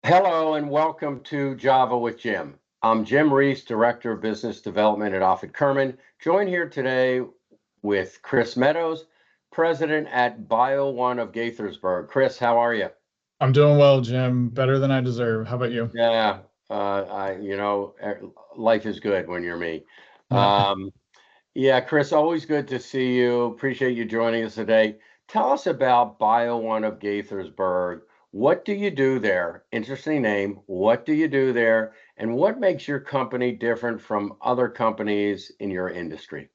Hello and welcome to Java with Jim. I'm Jim Reese, Director of Business Development at Offit Kerman, joined here today with Chris Meadows, President at Bio1 of Gaithersburg. Chris, how are you? I'm doing well, Jim. Better than I deserve. How about you? Yeah, life is good when you're me. Yeah. Um, yeah, Chris, always good to see you. Appreciate you joining us today. Tell us about Bio1 of Gaithersburg. What do you do there? Interesting name. What do you do there? And what makes your company different from other companies in your industry?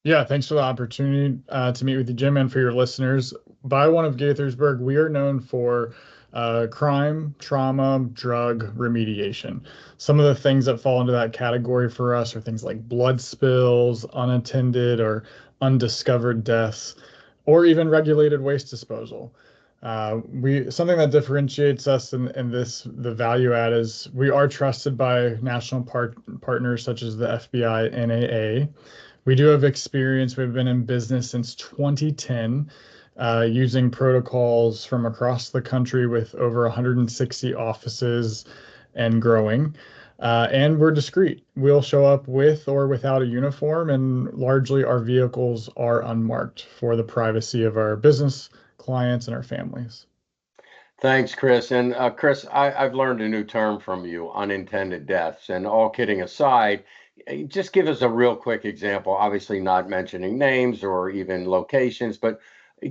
Yeah, thanks for the opportunity to meet with you, Jim, and for your listeners. By one of Gaithersburg, we are known for crime, trauma, drug remediation. Some of the things that fall into that category for us are things like blood spills, unattended or undiscovered deaths, or even regulated waste disposal. We something that differentiates us in this the value add is we are trusted by national partners such as the FBI, NAA. We do have experience. We've been in business since 2010, using protocols from across the country with over 160 offices and growing. And we're discreet. We'll show up with or without a uniform, and largely our vehicles are unmarked for the privacy of our business clients and our families. Thanks, Chris. And Chris, I've learned a new term from you, unintended deaths. And all kidding aside, just give us a real quick example, obviously not mentioning names or even locations, but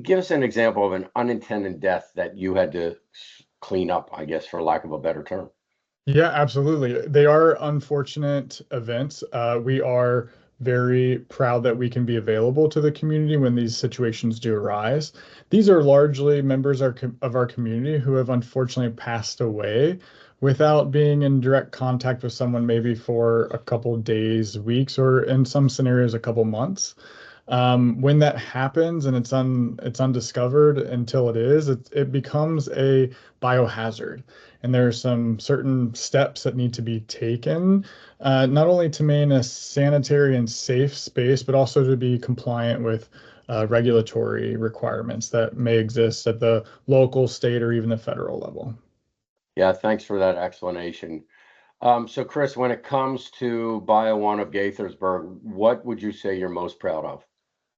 give us an example of an unintended death that you had to clean up, I guess, for lack of a better term. Yeah, absolutely. They are unfortunate events. We are very proud that we can be available to the community when these situations do arise. These are largely members of our community who have unfortunately passed away without being in direct contact with someone maybe for a couple days, weeks, or in some scenarios, a couple months. When that happens and it's undiscovered until it becomes a biohazard. And there are some certain steps that need to be taken, not only to maintain a sanitary and safe space, but also to be compliant with regulatory requirements that may exist at the local, state, or even the federal level. Yeah, thanks for that explanation. So, Chris, when it comes to Bio One of Gaithersburg, what would you say you're most proud of?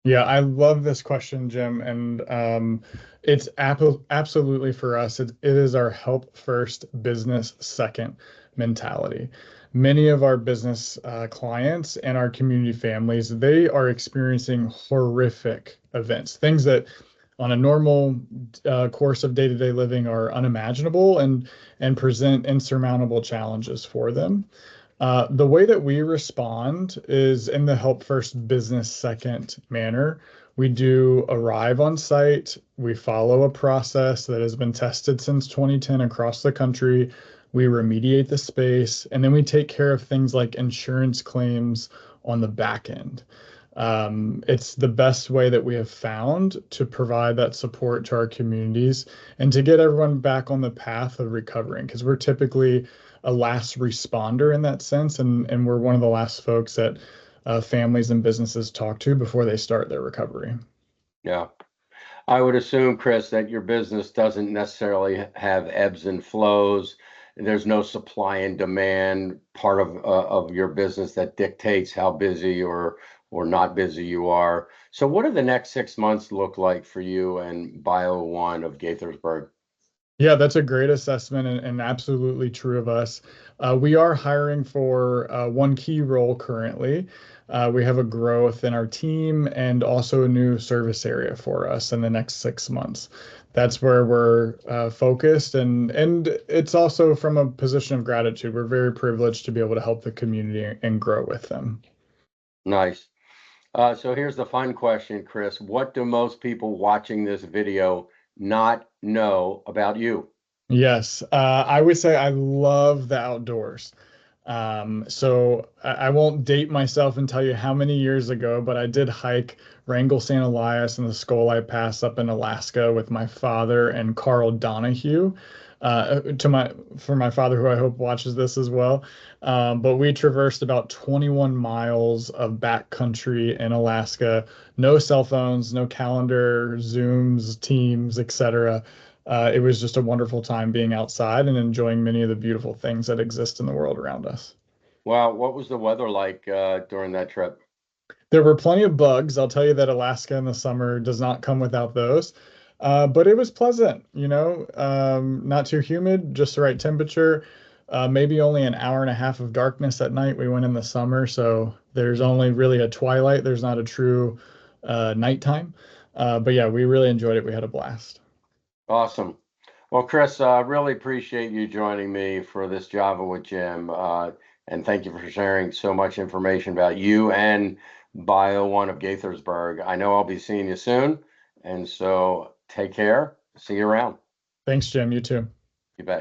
Yeah, I love this question, Jim, and it's absolutely for us. It is our help first, business second mentality. Many of our business clients and our community families, they are experiencing horrific events, things that on a normal course of day-to-day living are unimaginable and present insurmountable challenges for them. The way that we respond is in the help first, business second manner. We do arrive on site. We follow a process that has been tested since 2010 across the country. We remediate the space, and then we take care of things like insurance claims on the back end. It's the best way that we have found to provide that support to our communities and to get everyone back on the path of recovering because we're typically a last responder in that sense, and we're one of the last folks that families and businesses talk to before they start their recovery. Yeah. I would assume, Chris, that your business doesn't necessarily have ebbs and flows. There's no supply and demand part of your business that dictates how busy or not busy you are. So, what do the next 6 months look like for you and Bio One of Gaithersburg? Yeah, that's a great assessment and absolutely true of us. We are hiring for one key role currently. We have a growth in our team and also a new service area for us in the next 6 months. That's where we're focused, and it's also from a position of gratitude. We're very privileged to be able to help the community and grow with them. Nice. So here's the fun question, Chris. What do most people watching this video not know about you? Yes, I would say I love the outdoors. So I won't date myself and tell you how many years ago, but I did hike Wrangell St. Elias and the Skolai Pass up in Alaska with my father and Carl Donahue. To my For my father, who I hope watches this as well. But we traversed about 21 miles of backcountry in Alaska. No cell phones, no calendar, Zooms, Teams, etc. it was just a wonderful time being outside and enjoying many of the beautiful things that exist in the world around us. Wow, what was the weather like during that trip? There were plenty of bugs. I'll tell you that Alaska in the summer does not come without those. But it was pleasant, not too humid, just the right temperature. Maybe only an hour and a half of darkness at night. We went in the summer, so there's only really a twilight. There's not a true nighttime. But yeah, we really enjoyed it. We had a blast. Awesome. Well, Chris, I really appreciate you joining me for this Java with Jim. And thank you for sharing so much information about you and Bio One of Gaithersburg. I know I'll be seeing you soon. And so take care. See you around. Thanks, Jim. You too. You bet.